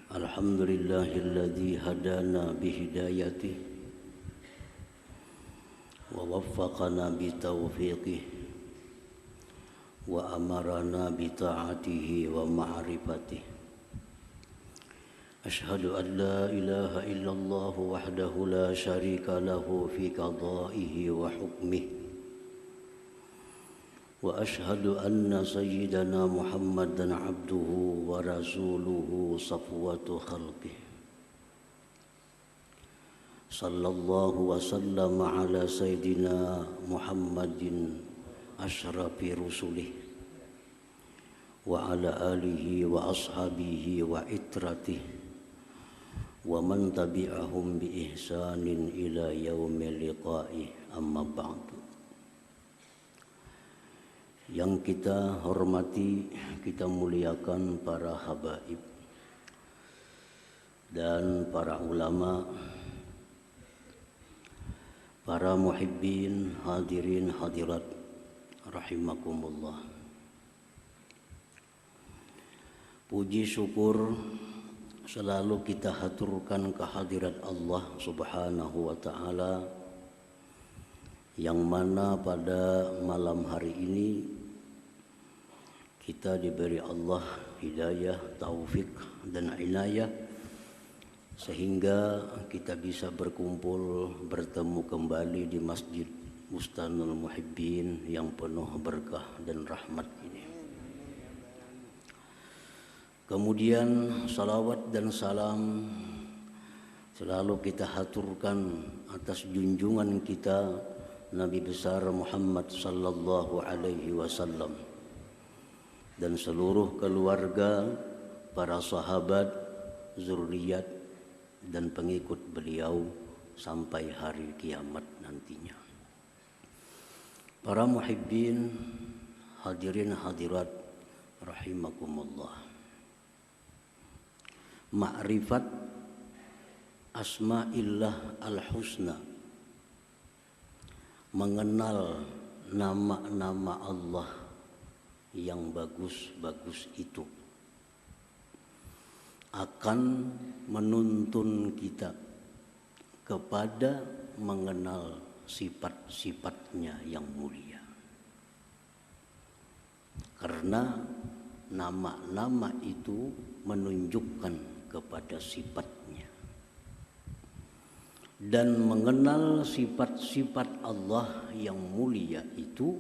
Alhamdulillahilladzi hadana bihidayatih wa waffaqana bitaufiqih wa amarana bita'atihi wa ma'rifatih. Ashhadu an la ilaha illallah wahdahu la syarika lahu fi qada'ihi wa hukmihi. Wa ashhadu anna sayyidana Muhammadan abduhu wa rasuluhu safwatu khalqih. Sallallahu wa sallama ala sayyidina Muhammadin ashrafi rusulih wa ala alihi wa ashabihi wa itratih wa man tabi'ahum bi ihsanin ila yaumil liqa'ih, amma ba'du. Yang kita hormati, kita muliakan para habaib dan para ulama, para muhibbin, hadirin hadirat rahimakumullah. Puji syukur selalu kita haturkan kehadirat Allah Subhanahu wa ta'ala, yang mana pada malam hari ini kita diberi Allah hidayah, taufik dan inayah sehingga kita bisa berkumpul, bertemu kembali di Masjid Bustanul Muhibbin yang penuh berkah dan rahmat ini. Kemudian salawat dan salam selalu kita haturkan atas junjungan kita Nabi besar Muhammad sallallahu alaihi wasallam dan seluruh keluarga, para sahabat, zuriat dan pengikut beliau sampai hari kiamat nantinya. Para muhibbin, hadirin hadirat rahimakumullah. Ma'rifat asma'illah al-husna, mengenal nama-nama Allah yang bagus-bagus itu akan menuntun kita kepada mengenal sifat-sifatnya yang mulia. Karena nama-nama itu menunjukkan kepada sifatnya. Dan mengenal sifat-sifat Allah yang mulia itu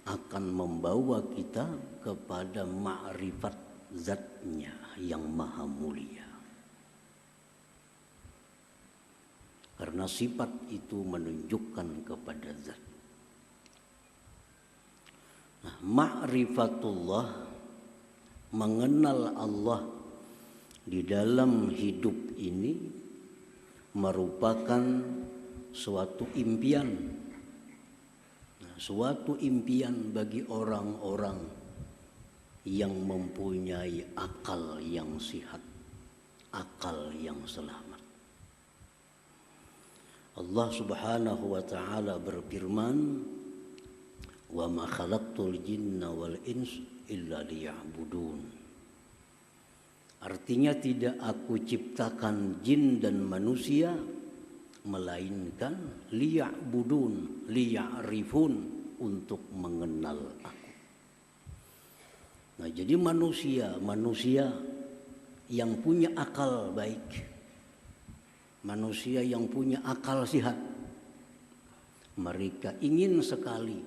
akan membawa kita kepada ma'rifat zatnya yang maha mulia. Karena sifat itu menunjukkan kepada zat. Nah, ma'rifatullah, mengenal Allah di dalam hidup ini merupakan suatu impian. Suatu impian bagi orang-orang yang mempunyai akal yang sihat, akal yang selamat. Allah Subhanahu wa ta'ala berfirman, "Wa ma khalaqtul jinna wal ins illa liya'budun." Artinya tidak aku ciptakan jin dan manusia melainkan liya'budun, liya'rifun, untuk mengenal aku. Nah, jadi manusia yang punya akal baik, manusia yang punya akal sehat, mereka ingin sekali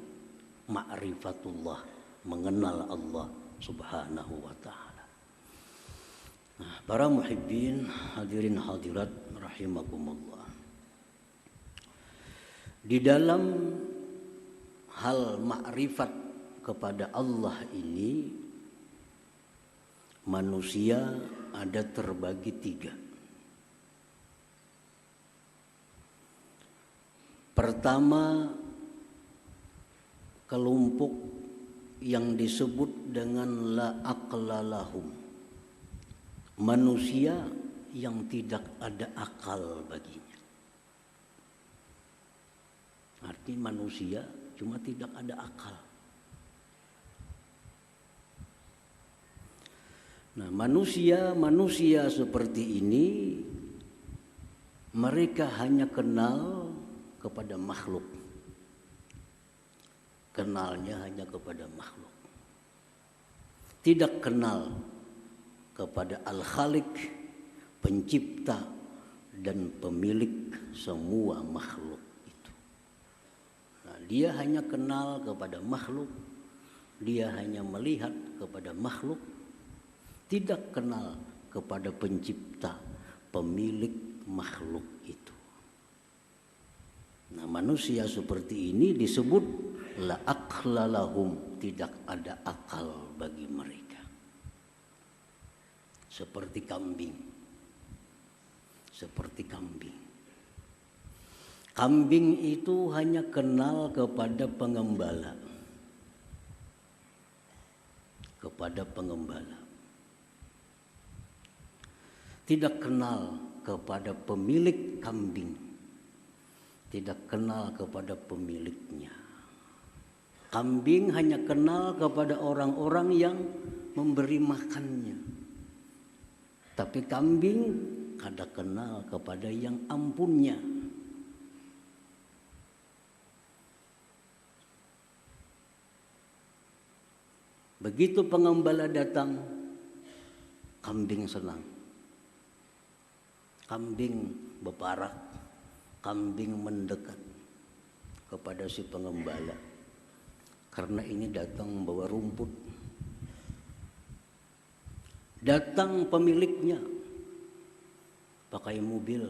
ma'rifatullah, mengenal Allah Subhanahu wa ta'ala. Nah, para muhibbin, hadirin hadirat rahimakumullah. Di dalam hal makrifat kepada Allah ini, manusia ada terbagi tiga. Pertama, kelompok yang disebut dengan la aqla lahum, manusia yang tidak ada akal baginya. Arti manusia cuma tidak ada akal. Nah, manusia seperti ini mereka hanya kenal kepada makhluk. Kenalnya hanya kepada makhluk. Tidak kenal kepada Al-Khaliq, pencipta dan pemilik semua makhluk itu. Nah, dia hanya kenal kepada makhluk, dia hanya melihat kepada makhluk, tidak kenal kepada pencipta, pemilik makhluk itu. Nah, manusia seperti ini disebut la aqla lahum, tidak ada akal bagi mereka. Seperti kambing. Seperti kambing. Kambing itu hanya kenal kepada pengembala. Kepada pengembala. Tidak kenal kepada pemilik kambing. Tidak kenal kepada pemiliknya. Kambing hanya kenal kepada orang-orang yang memberi makannya. Tapi kambing kada kenal kepada yang ampunnya. Begitu pengembala datang, kambing senang. Kambing berparak, kambing mendekat kepada si pengembala. Karena ini datang membawa rumput. Datang pemiliknya pakai mobil,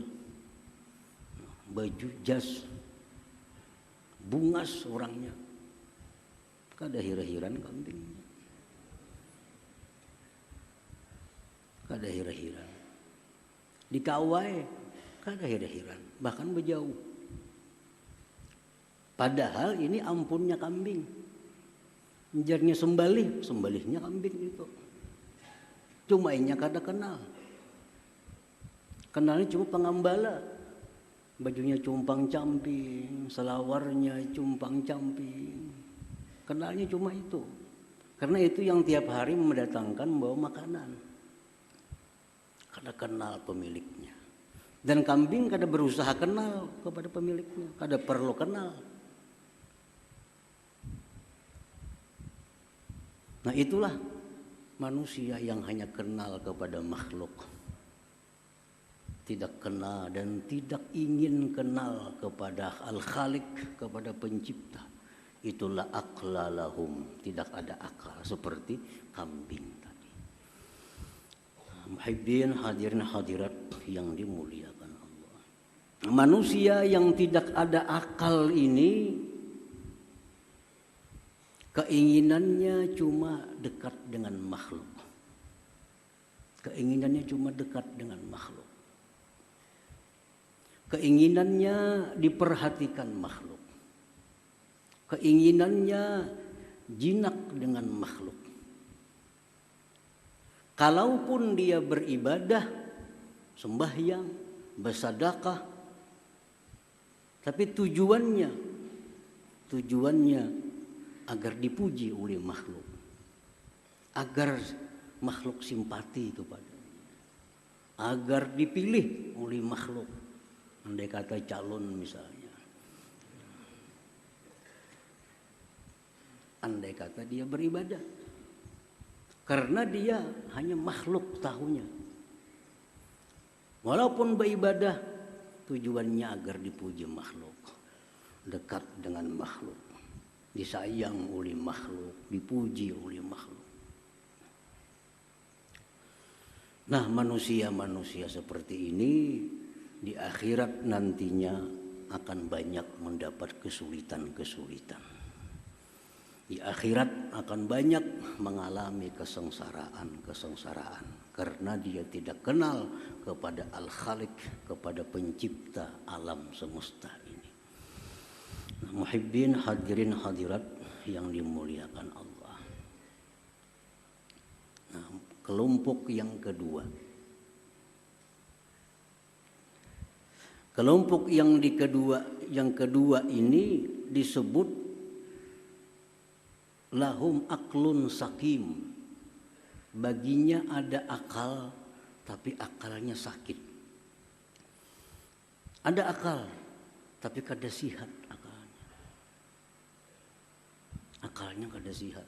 baju jas, bungas orangnya. Kada hira-hiran kambingnya. Kada hira-hiran. Dikawai, kada hira-hiran, bahkan berjauh. Padahal ini ampunnya kambing. Menjarnya sembalihnya kambing itu. Cuma inya kada kenal. Kenalnya cuma pengembala. Bajunya cumpang-camping, selawarnya cumpang-camping. Kenalnya cuma itu. Karena itu yang tiap hari mendatangkan membawa makanan. Kada kenal pemiliknya. Dan kambing kada berusaha kenal kepada pemiliknya. Kada perlu kenal. Nah, itulah manusia yang hanya kenal kepada makhluk. Tidak kenal dan tidak ingin kenal kepada Al-Khaliq, kepada pencipta. Itulah aqla lahum, tidak ada akal seperti kambing tadi. Muhibbin, hadirin hadirat yang dimuliakan Allah. Manusia yang tidak ada akal ini keinginannya cuma dekat dengan makhluk. Keinginannya cuma dekat dengan makhluk. Keinginannya diperhatikan makhluk. Keinginannya jinak dengan makhluk. Kalaupun dia beribadah, sembahyang, bersedekah, tapi tujuannya agar dipuji oleh makhluk, agar makhluk simpati kepadanya, agar dipilih oleh makhluk, andai kata calon misalnya, andai kata dia beribadah, karena dia hanya makhluk tahunya, walaupun beribadah tujuannya agar dipuji makhluk, dekat dengan makhluk, disayang oleh makhluk, dipuji oleh makhluk. Nah, manusia-manusia seperti ini di akhirat nantinya akan banyak mendapat kesulitan-kesulitan. Di akhirat akan banyak mengalami kesengsaraan karena dia tidak kenal kepada Al-Khaliq, kepada pencipta alam semesta ini. Muhibbin, hadirin hadirat yang dimuliakan Allah. Nah, kelompok yang kedua. Kelompok yang kedua ini disebut lahum aklun sakim. baginya ada akal, tapi akalnya sakit. Ada akal, tapi kada sihat akalnya. Akalnya kada sihat.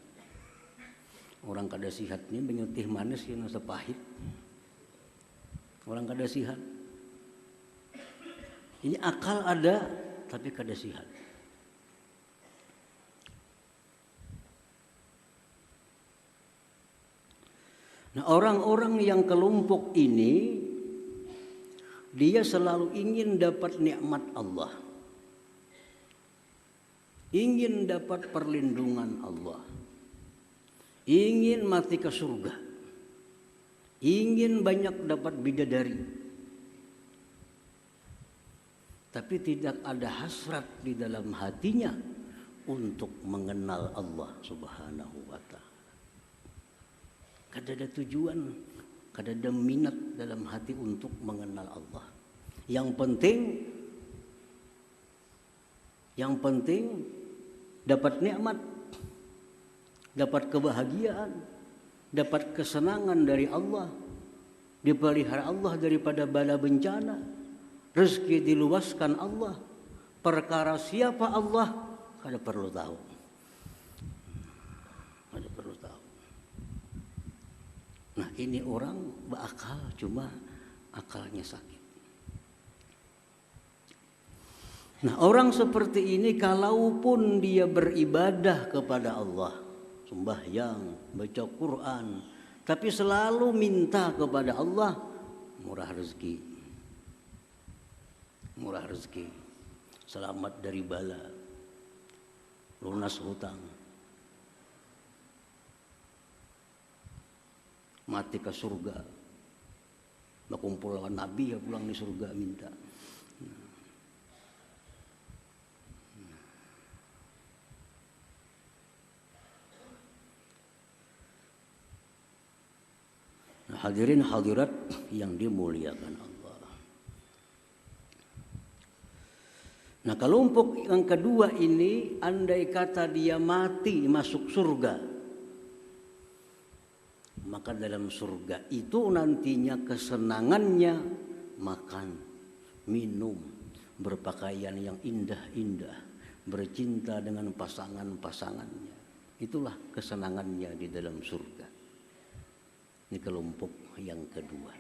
Orang kada sihat ini menyutih manis yang rasa pahit. Orang kada sihat. Ini akal ada, tapi kada sihat. Nah, orang-orang yang kelompok ini, dia selalu ingin dapat nikmat Allah, ingin dapat perlindungan Allah, ingin mati ke surga, ingin banyak dapat bidadari, tapi tidak ada hasrat di dalam hatinya untuk mengenal Allah Subhanahu wa Ta'ala. Kada ada tujuan, kada ada minat dalam hati untuk mengenal Allah. Yang penting dapat nikmat, dapat kebahagiaan, dapat kesenangan dari Allah, dipelihara Allah daripada bala bencana, rezeki diluaskan Allah. Perkara siapa Allah kada perlu tahu. Kada perlu tahu. Nah, ini orang berakal, cuma akalnya sakit. Nah, orang seperti ini kalaupun dia beribadah kepada Allah, sembahyang, baca Quran, tapi selalu minta kepada Allah, murah rezeki. Murah rezeki, selamat dari bala, lunas hutang, mati ke surga, berkumpul lawan Nabi ya pulang di surga minta. Nah, hadirin hadirat yang dimuliakan Allah. Nah, kelompok yang kedua ini, andai kata dia mati masuk surga, maka dalam surga itu nantinya kesenangannya makan, minum, berpakaian yang indah-indah, bercinta dengan pasangan-pasangannya. Itulah kesenangannya di dalam surga. Ini kelompok yang kedua.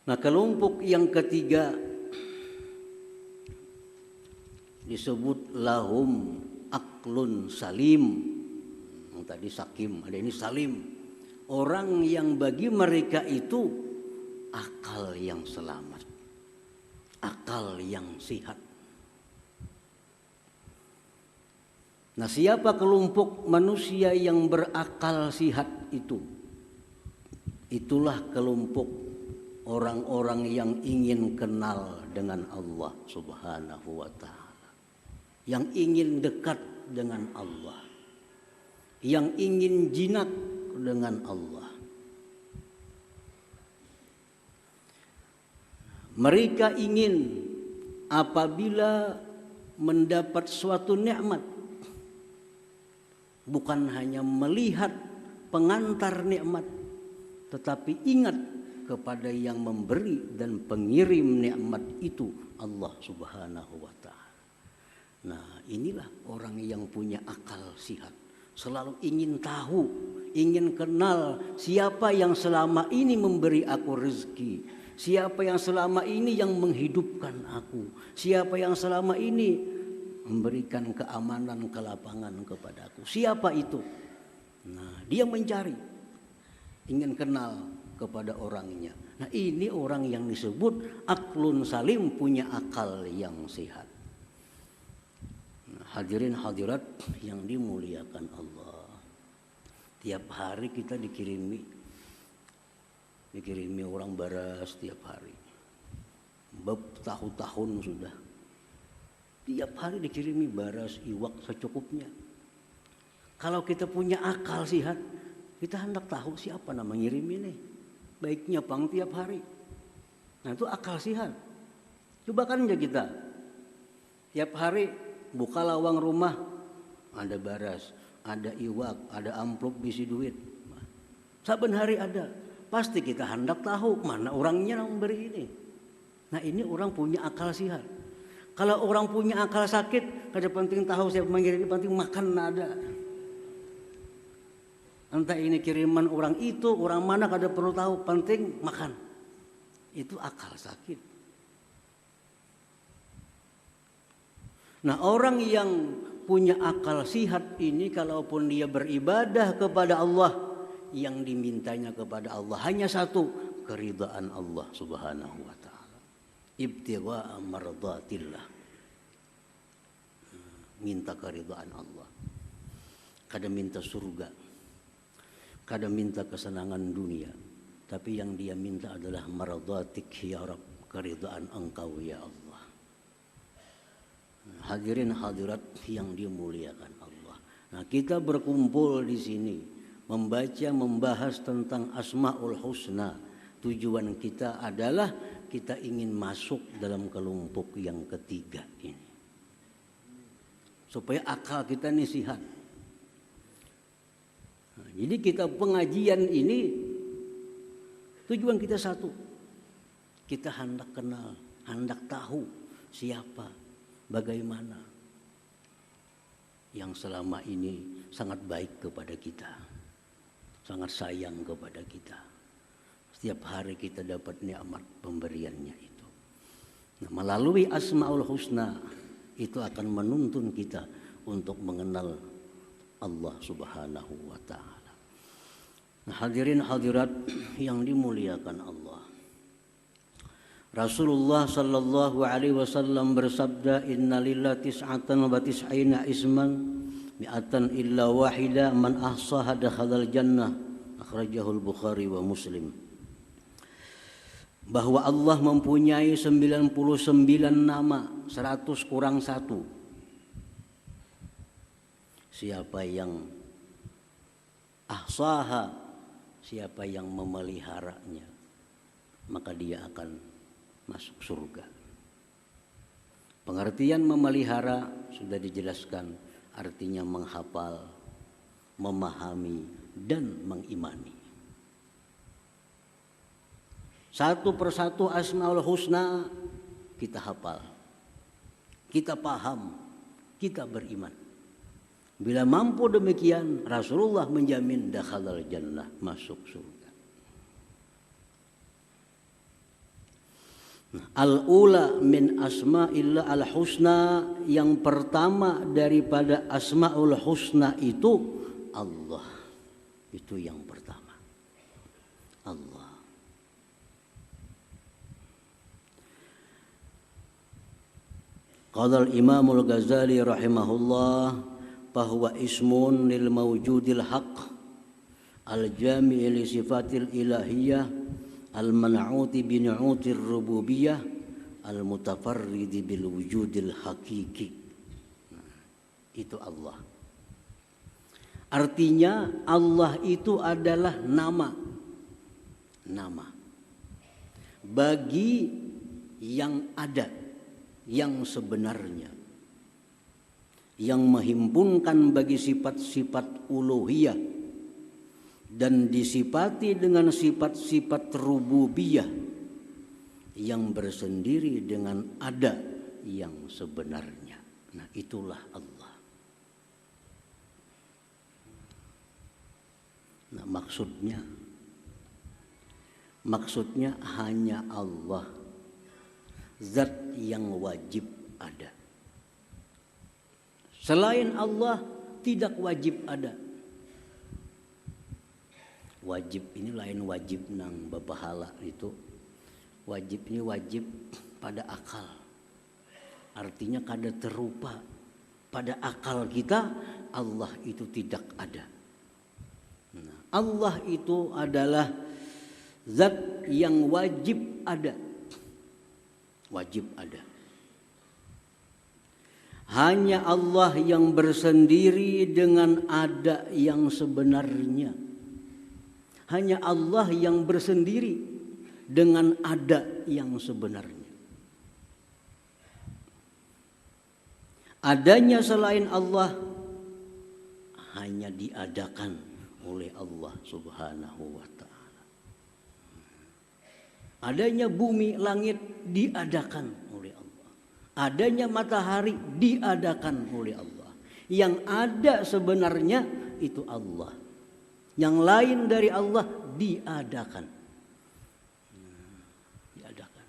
Nah, kelompok yang ketiga disebut lahum aklun salim. Tadi sakim, ada ini salim. Orang yang bagi mereka itu akal yang selamat, akal yang sehat. Nah, siapa kelompok manusia yang berakal sehat itu? Itulah kelompok orang-orang yang ingin kenal dengan Allah Subhanahu wa Ta'ala, yang ingin dekat dengan Allah, yang ingin jinak dengan Allah. Mereka ingin apabila mendapat suatu nikmat, bukan hanya melihat pengantar nikmat, tetapi ingat kepada yang memberi dan pengirim nikmat itu, Allah Subhanahu wa Ta'ala. Nah, inilah orang yang punya akal sihat. Selalu ingin tahu, ingin kenal siapa yang selama ini memberi aku rezeki, siapa yang selama ini yang menghidupkan aku, siapa yang selama ini memberikan keamanan, kelapangan kepada aku. Siapa itu? Nah, dia mencari, ingin kenal kepada orangnya. Nah, ini orang yang disebut aklun salim, punya akal yang sehat. Hadirin hadirat yang dimuliakan Allah. Tiap hari kita dikirimi orang baras tiap hari. Bertahun-tahun sudah. Tiap hari dikirimi baras, iwak secukupnya. Kalau kita punya akal sehat, kita hendak tahu siapa nama ngirim ini. Baiknya pang tiap hari. Nah, itu akal sehat. Coba kan aja kita tiap hari buka lawang rumah, ada baras. ada iwak, ada amplop bisi duit. Saben hari ada. Pasti kita hendak tahu mana orangnya yang memberi ini. Nah ini orang punya akal sihat. Kalau orang punya akal sakit, kada penting tahu siapa mengirim, penting makan ada. Entah ini kiriman orang itu, orang mana kada perlu tahu, penting makan. Itu akal sakit. Nah orang yang punya akal sihat ini, kalaupun dia beribadah kepada Allah, yang dimintanya kepada Allah hanya satu, keridhaan Allah Subhanahu wa taala. Ibtigha'a mardatillah. Minta keridhaan Allah. Kada minta surga. Kada minta kesenangan dunia, tapi yang dia minta adalah maradatik ya Rabb, keridhaan Engkau ya Allah. Hadirin hadirat yang dimuliakan Allah. Nah, kita berkumpul di sini membaca, membahas tentang Asmaul Husna. Tujuan kita adalah kita ingin masuk dalam kelompok yang ketiga ini. Supaya akal kita ini sehat. Nah, jadi kita pengajian ini tujuan kita satu. Kita hendak kenal, hendak tahu siapa, bagaimana yang selama ini sangat baik kepada kita, sangat sayang kepada kita. Setiap hari kita dapat nikmat pemberiannya itu. Nah, melalui Asmaul Husna itu akan menuntun kita untuk mengenal Allah Subhanahu wa taala. Nah, hadirin hadirat yang dimuliakan Allah. Rasulullah sallallahu alaihi wasallam bersabda, innalillahi tis'atan wa tis'ina isman mi'atan illa wahida man ahsaha dakhalal jannah. Akhrajahul Bukhari wa Muslim. Bahwa Allah mempunyai 99 nama, 100 kurang 1. Siapa yang ahsaha, siapa yang memeliharanya, maka dia akan masuk surga. Pengertian memelihara sudah dijelaskan, artinya menghafal, memahami, dan mengimani. Satu persatu Asmaul Husna kita hafal, kita paham, kita beriman. Bila mampu demikian, Rasulullah menjamin dakhalal jannah, masuk surga. Al-ula min asma'illah al-husna, yang pertama daripada Asmaul Husna itu Allah. Itu yang pertama. Allah. Qala al-Imam al-Ghazali rahimahullah, bahwa ismun lil mawjudil haq al-jami' li sifatil ilahiyah al-man'uti bi nu'utir rububiyah al-mutafarridi bil wujudil hakiki. Itu Allah. Artinya Allah itu adalah nama bagi yang ada, yang sebenarnya, yang menghimpunkan bagi sifat-sifat uluhiyah dan disifati dengan sifat-sifat rububiyah yang bersendiri dengan ada yang sebenarnya. Nah, itulah Allah. Nah, maksudnya hanya Allah, zat yang wajib ada. Selain Allah tidak wajib ada. Wajib ini lain wajib nang bapahala itu. Wajib ini wajib pada akal. Artinya kada terupa pada akal kita, Allah itu tidak ada. Nah, Allah itu adalah zat yang wajib ada. Wajib ada. Hanya Allah yang bersendiri dengan ada yang sebenarnya. Hanya Allah yang bersendiri dengan ada yang sebenarnya. Adanya selain Allah hanya diadakan oleh Allah Subhanahu wa ta'ala. Adanya bumi, langit diadakan oleh Allah. Adanya matahari diadakan oleh Allah. Yang ada sebenarnya itu Allah. Yang lain dari Allah diadakan. Diadakan.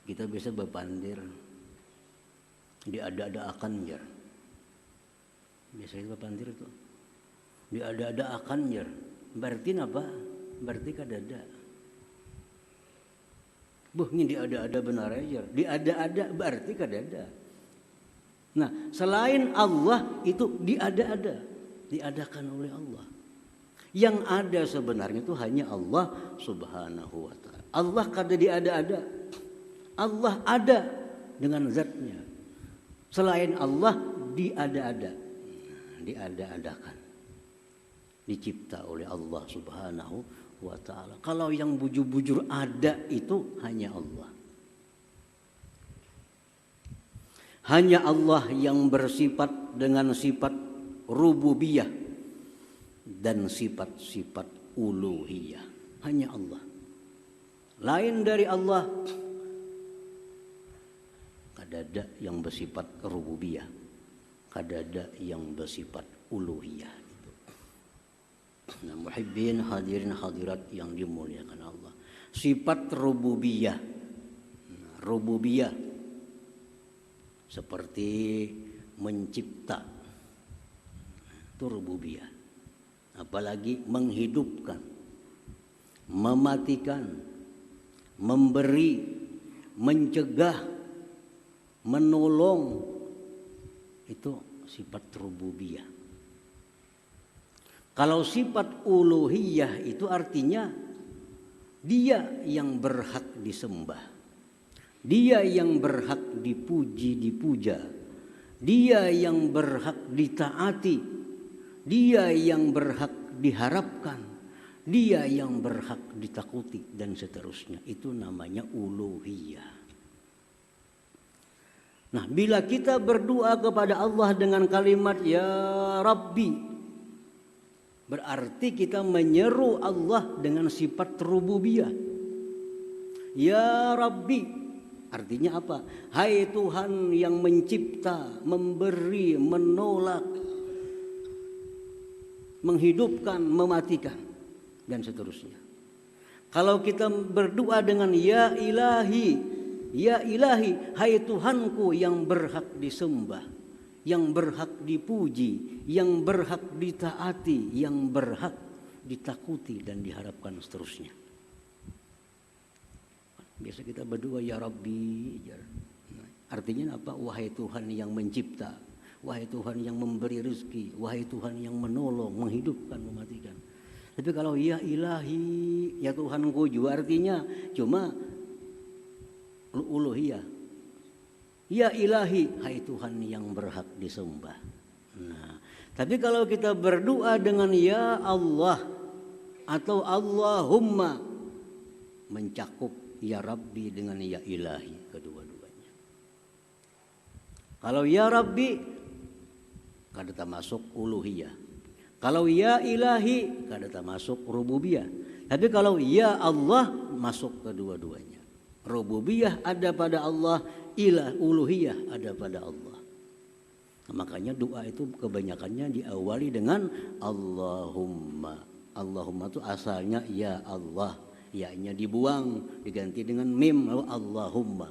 Kita bisa berpandir. Diada-adakan jar. Biasanya berpandir itu. Diada-adakan jar. Berarti apa? Berarti kadada. Ini diada-ada benar aja. Diada-ada berarti kadada. Nah, selain Allah itu diada-ada, diadakan oleh Allah. Yang ada sebenarnya itu hanya Allah Subhanahu wa ta'ala. Allah kada diada-ada. Allah ada dengan zatnya. Selain Allah diada-ada. Diada-adakan. Dicipta oleh Allah Subhanahu wa ta'ala. Kalau yang bujur-bujur ada itu hanya Allah. Hanya Allah yang bersifat dengan sifat rububiyah dan sifat-sifat uluhiyah. Hanya Allah. Lain dari Allah kadada yang bersifat rububiyah, kadada yang bersifat uluhiyah. Nah, muhibbin hadirin hadirat yang dimuliakan Allah. Sifat rububiyah. Rububiyah seperti mencipta. Itu rububiyah. Apalagi menghidupkan, mematikan, memberi, mencegah, menolong. Itu sifat rububiyah. Kalau sifat uluhiyah itu artinya dia yang berhak disembah. Dia yang berhak dipuji, dipuja. Dia yang berhak ditaati. Dia yang berhak diharapkan. Dia yang berhak ditakuti dan seterusnya. Itu namanya uluhiyah. Nah, bila kita berdoa kepada Allah dengan kalimat Ya Rabbi, berarti kita menyeru Allah dengan sifat rububiyah. Ya Rabbi, artinya apa? Hai Tuhan yang mencipta, memberi, menolak, menghidupkan, mematikan, dan seterusnya. Kalau kita berdoa dengan Ya Ilahi, Ya Ilahi, hai Tuhanku yang berhak disembah, yang berhak dipuji, yang berhak ditaati, yang berhak ditakuti dan diharapkan seterusnya. Biasa kita berdoa Ya Rabbi. Artinya apa? Wahai Tuhan yang mencipta, wahai Tuhan yang memberi rezeki, wahai Tuhan yang menolong, menghidupkan, mematikan. Tapi kalau Ya Ilahi, ya Tuhanku juga artinya cuma uluhiyah. Ya Ilahi, hai Tuhan yang berhak disembah. Nah, tapi kalau kita berdoa dengan Ya Allah atau Allahumma, mencakup Ya Rabbi dengan Ya Ilahi kedua-duanya. Kalau Ya Rabbi kada termasuk uluhiyah. Kalau Ya Ilahi kada termasuk rububiyah. Tapi kalau Ya Allah masuk kedua-duanya. Rububiyah ada pada Allah, uluhiyah ada pada Allah. Nah, makanya doa itu kebanyakannya diawali dengan Allahumma. Allahumma itu asalnya Ya Allah, ya-nya dibuang, diganti dengan mim, lalu Allahumma.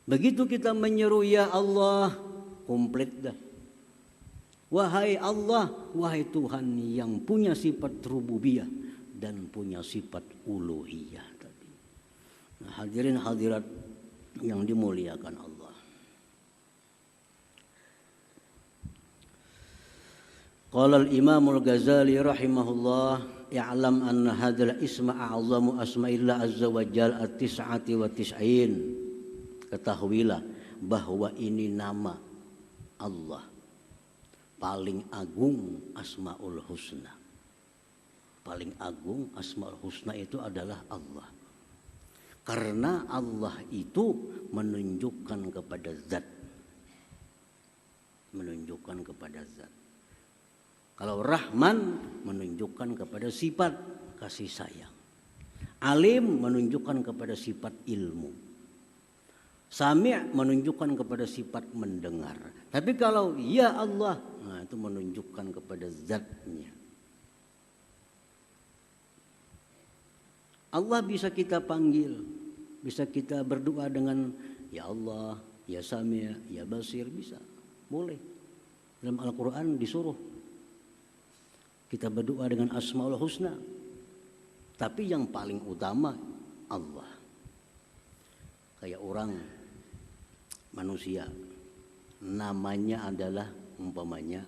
Begitu kita menyeru Ya Allah, komplit dah. Wahai Allah, wahai Tuhan yang punya sifat rububiyah dan punya sifat uluhiyah. Nah, hadirin hadirat yang dimuliakan Allah. Qala al-Imam al-Ghazali rahimahullah, i'lam anna hadzal isma a'zamu asma'illah azza wa jalla at-tis'ati wa tis'in. Ketahuilah bahwa ini nama Allah paling agung Asmaul Husna. Paling agung Asmaul Husna itu adalah Allah. Karena Allah itu menunjukkan kepada zat. Menunjukkan kepada zat. Kalau Rahman menunjukkan kepada sifat kasih sayang. Alim menunjukkan kepada sifat ilmu. Sami' menunjukkan kepada sifat mendengar. Tapi kalau ya Allah, nah itu menunjukkan kepada zatnya. Allah bisa kita panggil, bisa kita berdoa dengan ya Allah, ya Sami', ya Basir, bisa. Boleh. Dalam Al-Quran disuruh kita berdoa dengan Asmaul Husna. Tapi yang paling utama Allah. Kayak orang manusia, namanya adalah umpamanya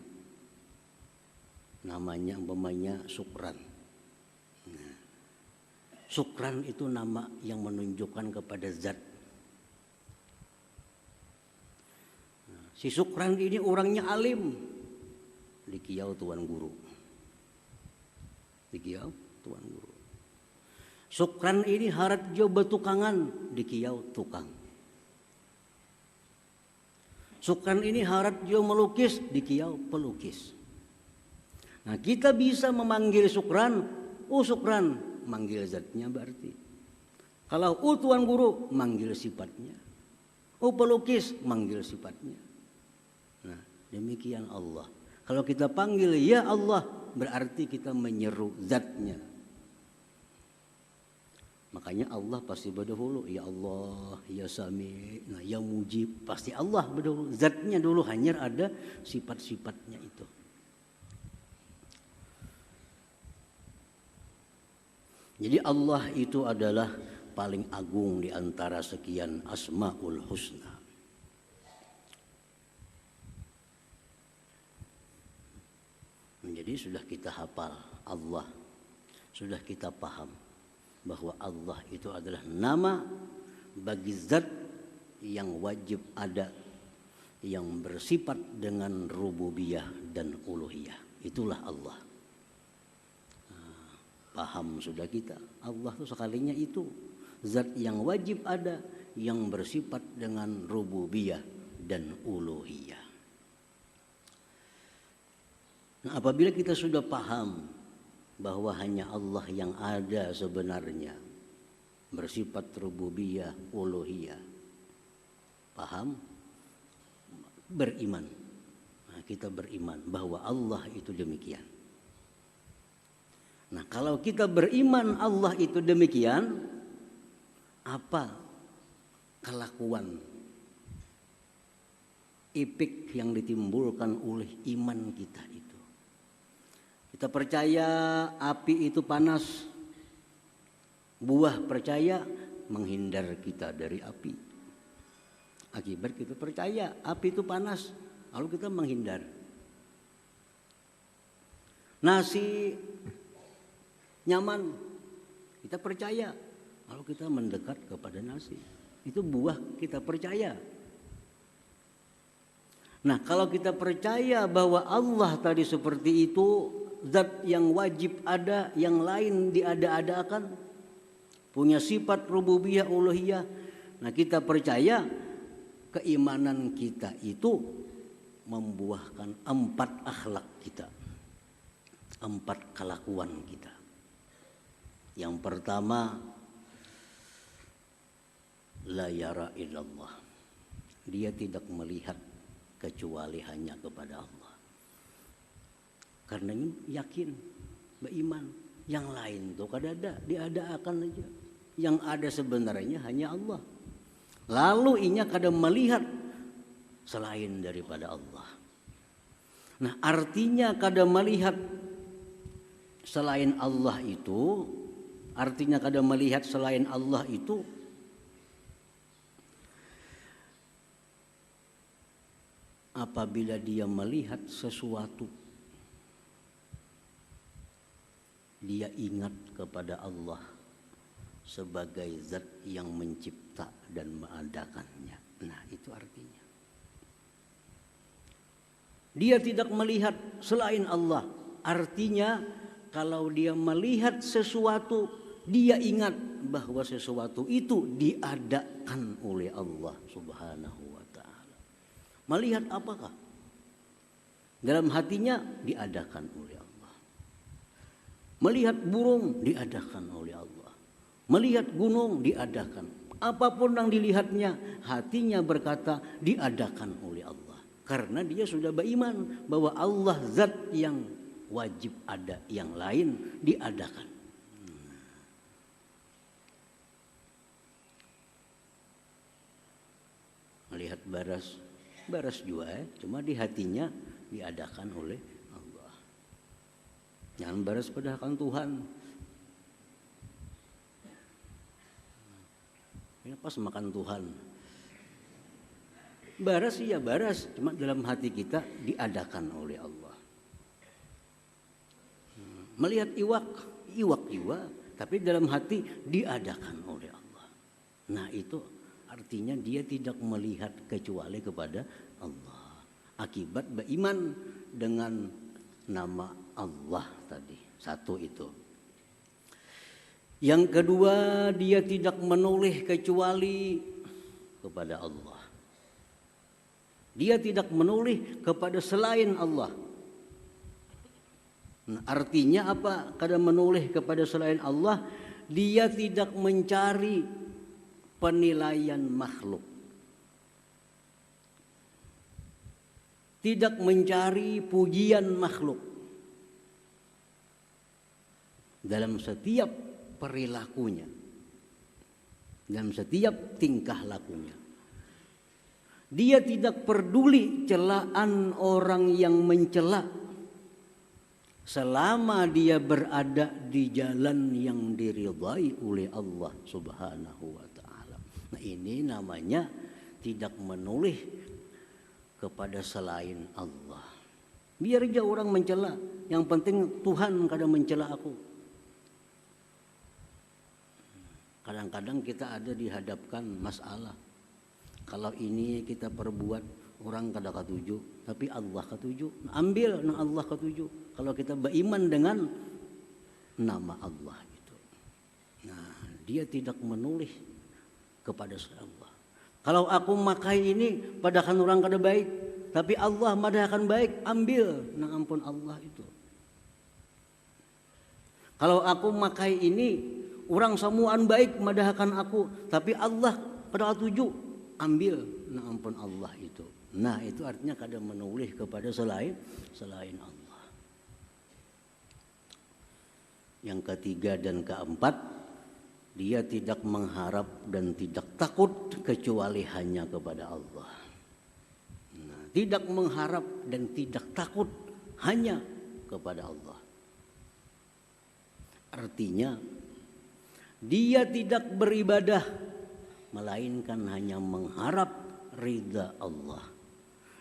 Sukran. Nah, Sukran itu nama yang menunjukkan kepada zat. Nah, si Sukran ini orangnya alim, di Kiau tuan guru. Di Kiau tuan guru. Sukran ini harat jo betukangan, di Kiau tukang. Sukran ini harat jo melukis, di Kiau pelukis. Nah kita bisa memanggil Sukran, Sukran, manggil zatnya berarti. Kalau tuan guru, manggil sifatnya. Pelukis, manggil sifatnya. Nah demikian Allah. Kalau kita panggil ya Allah, berarti kita menyeru zatnya. Makanya Allah pasti berdahulu, ya Allah, ya Sami', nah ya Mujib, pasti Allah berdahulu. Zatnya dulu, hanya ada sifat-sifatnya itu. Jadi Allah itu adalah paling agung di antara sekian Asmaul Husna. Jadi sudah kita hafal Allah, sudah kita paham bahwa Allah itu adalah nama bagi zat yang wajib ada, yang bersifat dengan rububiyah dan uluhiyah. Itulah Allah. Paham sudah kita, Allah itu sekalinya itu zat yang wajib ada, yang bersifat dengan rububiyah dan uluhiyah. Nah, apabila kita sudah paham bahwa hanya Allah yang ada sebenarnya, bersifat rububiyah, uluhiyah, paham, beriman. Nah, kita beriman bahwa Allah itu demikian. Nah, kalau kita beriman Allah itu demikian, apa kelakuan efek yang ditimbulkan oleh iman kita itu? Kita percaya api itu panas, buah percaya menghindar kita dari api. Akibat kita percaya api itu panas, lalu kita menghindar. Nasi nyaman, kita percaya, lalu kita mendekat kepada nasi. Itu buah kita percaya. Nah, kalau kita percaya bahwa Allah tadi seperti itu, zat yang wajib ada, yang lain diada-adakan, punya sifat rububiyah uluhiyah. Nah kita percaya keimanan kita itu membuahkan 4 akhlak kita, 4 kelakuan kita. Yang pertama, la yara illallah. Dia tidak melihat kecuali hanya kepada Allah. Karena yakin, beriman, yang lain tuh kada ada, diada-akan aja. Yang ada sebenarnya hanya Allah. Lalu inya kada melihat selain daripada Allah. Nah, artinya kada melihat selain Allah itu, artinya kada melihat selain Allah itu apabila dia melihat sesuatu, dia ingat kepada Allah sebagai zat yang mencipta dan mengadakannya. Nah, itu artinya. Dia tidak melihat selain Allah. Artinya kalau dia melihat sesuatu, dia ingat bahwa sesuatu itu diadakan oleh Allah Subhanahu wa taala. Melihat apakah? Dalam hatinya diadakan oleh Allah. Melihat burung diadakan oleh Allah. Melihat gunung diadakan. Apapun yang dilihatnya, hatinya berkata diadakan oleh Allah. Karena dia sudah beriman bahwa Allah zat yang wajib ada, yang lain diadakan. Melihat baras juga cuma di hatinya diadakan oleh Allah. Jangan baras padahal Tuhan. Ini pas makan Tuhan. Baras iya baras, cuma dalam hati kita diadakan oleh Allah. Melihat iwak juga, tapi dalam hati diadakan oleh Allah. Nah itu artinya dia tidak melihat kecuali kepada Allah. Akibat beriman dengan nama Allah tadi. Satu itu. Yang kedua, dia tidak menoleh kecuali kepada Allah. Dia tidak menoleh kepada selain Allah. Nah, artinya apa? Kadang menoleh kepada selain Allah, dia tidak mencari penilaian makhluk. Tidak mencari pujian makhluk. Dalam setiap perilakunya. Dalam setiap tingkah lakunya. Dia tidak peduli celaan orang yang mencela. Selama dia berada di jalan yang diridhai oleh Allah Subhanahu wa taala. Nah, ini namanya tidak menoleh kepada selain Allah. Biar aja orang mencela, yang penting Tuhan kadang mencela aku. Kadang-kadang kita ada dihadapkan masalah. Kalau ini kita perbuat, orang kada ketuju, tapi Allah ketuju. Ambil nah Allah ketuju. Kalau kita beriman dengan nama Allah itu. Nah, dia tidak menoleh kepada Allah. Kalau aku makai ini padahal orang kada baik, tapi Allah madahkan baik, ambil nah ampun Allah itu. Kalau aku makai ini orang semuaan baik madahkan aku, tapi Allah kada tuju, ambil nah ampun Allah itu. Nah, itu artinya kada menoleh kepada selain Allah. Yang ketiga dan keempat, dia tidak mengharap dan tidak takut kecuali hanya kepada Allah. Nah, tidak mengharap dan tidak takut hanya kepada Allah. Artinya dia tidak beribadah melainkan hanya mengharap ridha Allah.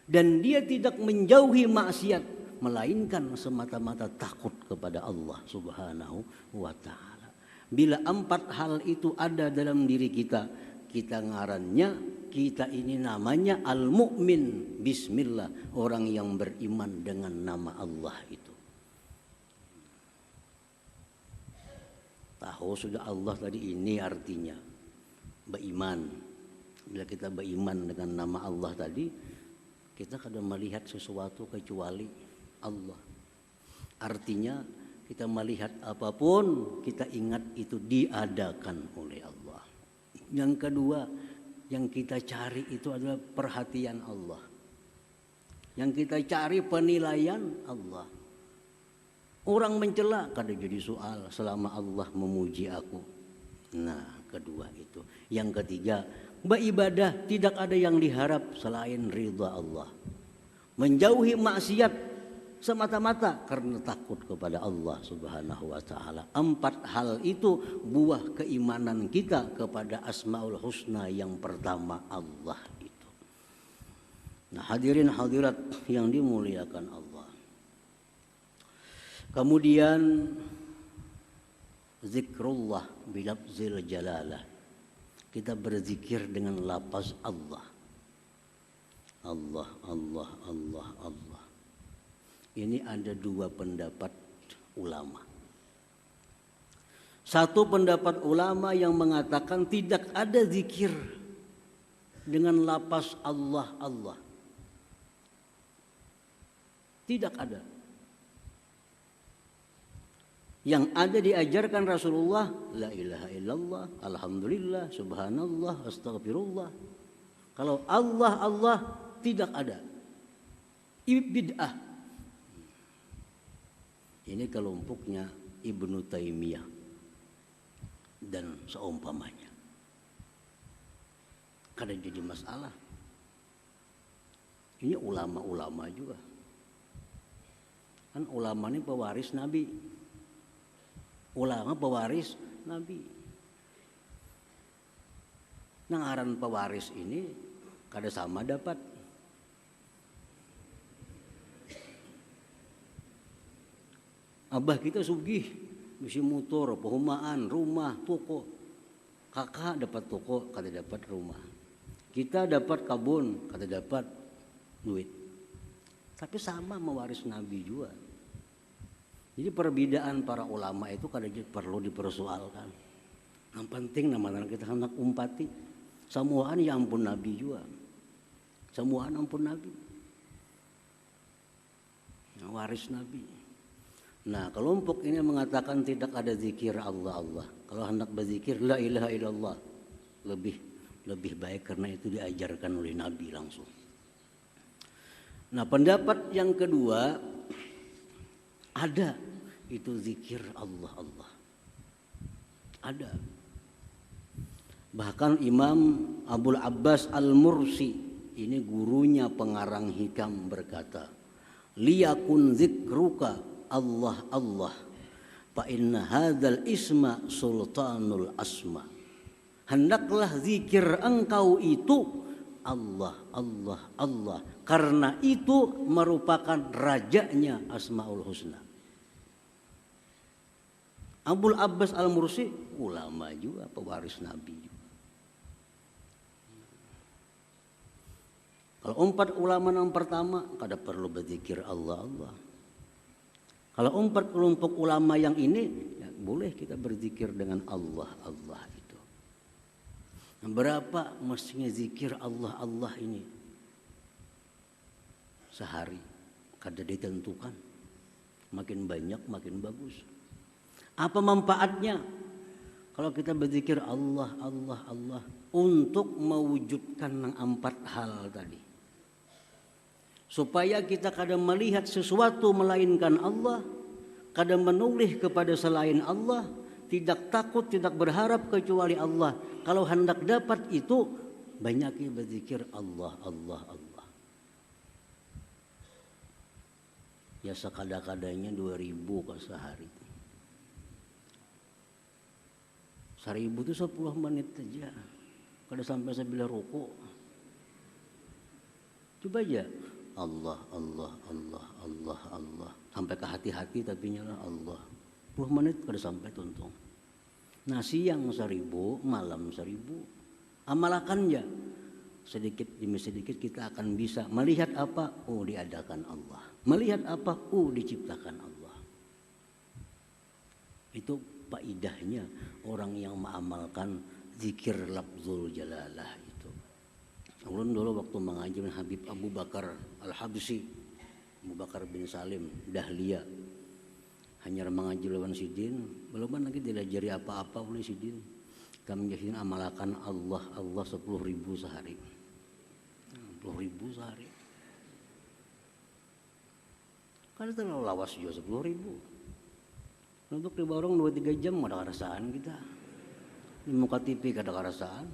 Dan dia tidak menjauhi maksiat melainkan semata-mata takut kepada Allah Subhanahu wa taala. Bila 4 hal itu ada dalam diri kita, kita ngarannya, kita ini namanya al-mu'min. Bismillah, orang yang beriman dengan nama Allah itu. Tahu sudah Allah tadi, ini artinya beriman. Bila kita beriman dengan nama Allah tadi, kita kadang melihat sesuatu kecuali Allah. Artinya kita melihat apapun, kita ingat itu diadakan oleh Allah. Yang kedua, yang kita cari itu adalah perhatian Allah. Yang kita cari penilaian Allah. Orang mencela kada jadi soal selama Allah memuji aku. Nah, kedua itu. Yang ketiga, beribadah tidak ada yang diharap selain ridha Allah. Menjauhi maksiat semata-mata karena takut kepada Allah Subhanahu wa taala. 4 hal itu buah keimanan kita kepada Asmaul Husna yang pertama, Allah itu. Nah, hadirin hadirat yang dimuliakan Allah. Kemudian zikrullah bilafzil jalalah. Kita berzikir dengan lafaz Allah. Allah, Allah, Allah, Allah. Ini ada 2 pendapat ulama. Satu pendapat ulama yang mengatakan tidak ada zikir dengan lapas Allah Allah. Tidak ada. Yang ada diajarkan Rasulullah, la ilaha illallah, alhamdulillah, subhanallah, astagfirullah. Kalau Allah Allah tidak ada. Bid'ah. Ini kelompoknya Ibnu Taimiyah dan seumpamanya. Kadang jadi masalah. Ini ulama-ulama juga. Kan ulama ini pewaris Nabi. Ulama pewaris Nabi. Nangaran pewaris ini kada sama dapat. Abah kita sugih, mesti motor, perumahan, rumah, toko. Kakak dapat toko, kada dapat rumah. Kita dapat kabun, kada dapat duit. Tapi sama mewaris Nabi juga. Jadi perbedaan para ulama itu kadang perlu dipersoalkan. Yang penting nama-nama kita hendak umpati. Semuaan ya ampun Nabi juga. Semuaan ampun Nabi. Yang waris Nabi. Nah kelompok ini mengatakan tidak ada zikir Allah Allah. Kalau hendak berzikir la ilaha illallah. Lebih baik karena itu diajarkan oleh Nabi langsung. Nah pendapat yang kedua, ada itu zikir Allah Allah. Ada. Bahkan Imam Abul Abbas Al-Mursi, ini gurunya pengarang hikam, berkata, liyakun zikruka Allah Allah, fa inna hadzal isma sultanul asma. Hendaklah zikir engkau itu Allah Allah Allah, karena itu merupakan rajanya Asmaul Husna. Abul Abbas Al-Mursi ulama juga, pewaris Nabi juga. Kalau 4 ulama yang pertama kada perlu berzikir Allah Allah. Kalau 4 kelompok ulama yang ini ya, boleh kita berzikir dengan Allah Allah itu. Nah, berapa mestinya zikir Allah Allah ini? Sehari kada ditentukan. Makin banyak makin bagus. Apa manfaatnya kalau kita berzikir Allah Allah Allah untuk mewujudkan yang 4 hal tadi? Supaya kita kadang melihat sesuatu melainkan Allah, kadang menoleh kepada selain Allah, tidak takut, tidak berharap kecuali Allah. Kalau hendak dapat itu, banyaknya berzikir Allah Allah Allah. Ya sekada-kadanya 2000 ke sehari. 1000 itu 10 menit saja. Kada sampai 9 rukuk. Coba aja. Allah, Allah, Allah, Allah, Allah. Sampai ke hati-hati tapi nyala Allah. 10 menit kada sampai tuntung. Nah siang 1000, malam 1000. Amalakan ya. Sedikit demi sedikit kita akan bisa melihat apa? Oh diadakan Allah. Melihat apa? Oh diciptakan Allah. Itu faedahnya orang yang mengamalkan zikir lafzul jalalah itu. Ulun dulu waktu mengaji dengan Habib Abu Bakar Al-Habsyi, Abu Bakar bin Salim Dahlia, hanya mengaji lawan sidin, belum lagi diajari apa-apa oleh sidin. Kami jadi amalkan Allah Allah 10.000 sehari. 10.000 sehari. Kan terlalu lawas juga 10.000. Untuk di warung 2-3 jam ada kerasaan kita. Di muka TV ada kerasaan.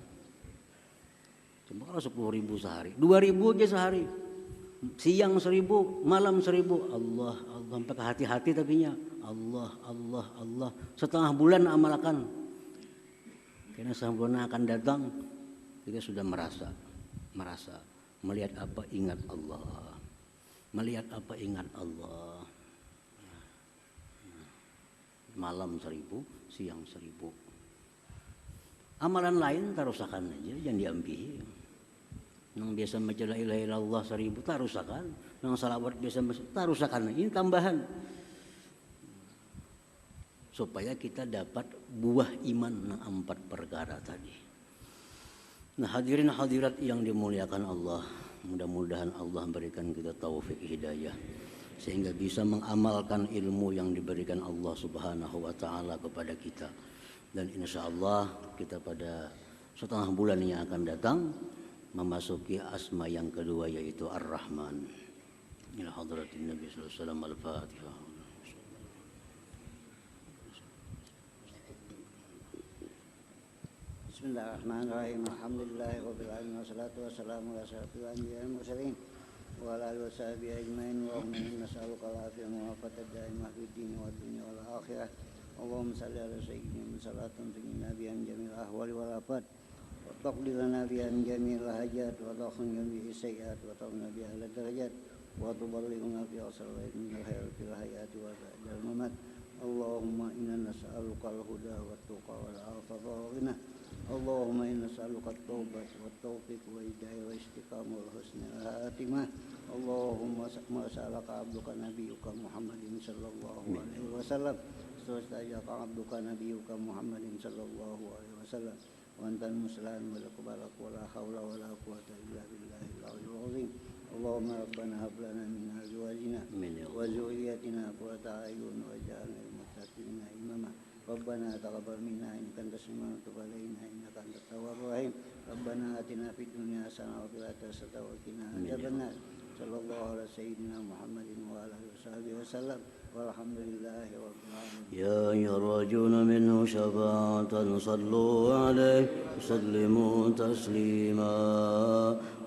Cuma kalau 10.000 sehari, 2.000 aja sehari. Siang 1.000, malam 1.000. Allah, Allah sampai ke hati-hati tapinya. Allah, Allah, Allah. Setengah bulan amalkan. Karena setengah bulan akan datang, kita sudah merasa melihat apa ingat Allah. Melihat apa ingat Allah. Malam 1.000, siang 1.000. Amalan lain tarusakan aja, jangan diambil. Yang biasa baca la ilaha illallah 1.000 tarusakan, yang salawat biasa tarusakan. Ini tambahan. supaya kita dapat buah iman 4 perkara tadi. Nah, hadirin hadirat yang dimuliakan Allah, mudah-mudahan Allah berikan kita taufik hidayah sehingga bisa mengamalkan ilmu yang diberikan Allah Subhanahu wa taala kepada kita. Dan insya Allah kita pada setengah bulan yang akan datang memasuki asma yang kedua, yaitu Ar-Rahman. Ila hadratin Nabi sallallahu alaihi wasallam. Al-Fatihah. Bismillahirrahmanirrahim. Alhamdulillahirabbil alamin wassalatu wassalamu ala asyrofil anbiya'i wal mursalin wa ala alihi washabihi ajmain. Allahumma inna nas'aluka al-afiyata wa al-afata daimah fid din wad dunya wal akhirah. Allahumma salli ala sayyidina salatan tunjina biha min jamil ahwali wal afat wa taqdi lana biha min jamil hajat wa takhunna bihi sayyi'at wa tawna biha ala darajat wa tuballighuna biha salawat min al-khair fil hayati wa ba'dal mamat. Allahumma inna nas'aluka al-huda wa at-tuqa wal 'afafa wal ghina. Allahumma inna nas'aluka at-taubat wa at-tawfiq wa hidayah wa istiqamah wa husnul khatimah. Allahumma sa'alaka abduka nabiyyuka Muhammadin sallallahu alaihi wasallam. Stajaka abduka nabiyyuka Muhammadin sallallahu alaihi wasallam. Wa antal muslimin wa laqbalak wa la haula wa la quwwata illa billahil aliyyil azim. Allahumma rabbana hab lana min azwajina wa dhurriyyatina qurrata a'yun waj'alna lil muttaqina imama. Rabbana taqabbal minna innaka antas samiul 'alim innaka antat tawwabur rahim. Rabbana atina fid dunya hasanah wa fil akhirati hasanah wa qina adzabannar. Sallallahu ala sayyidina Muhammadin wa ala alihi washabihi wasallam. Walhamdulillahi rabbil alamin. Ya yarjuna minhu syafa'atan sallu alaihi sallimu taslima.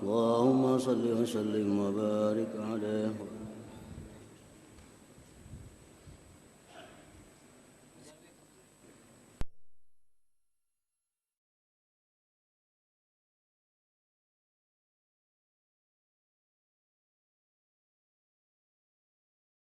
Allahumma salli wa sallim wa barik alaihi.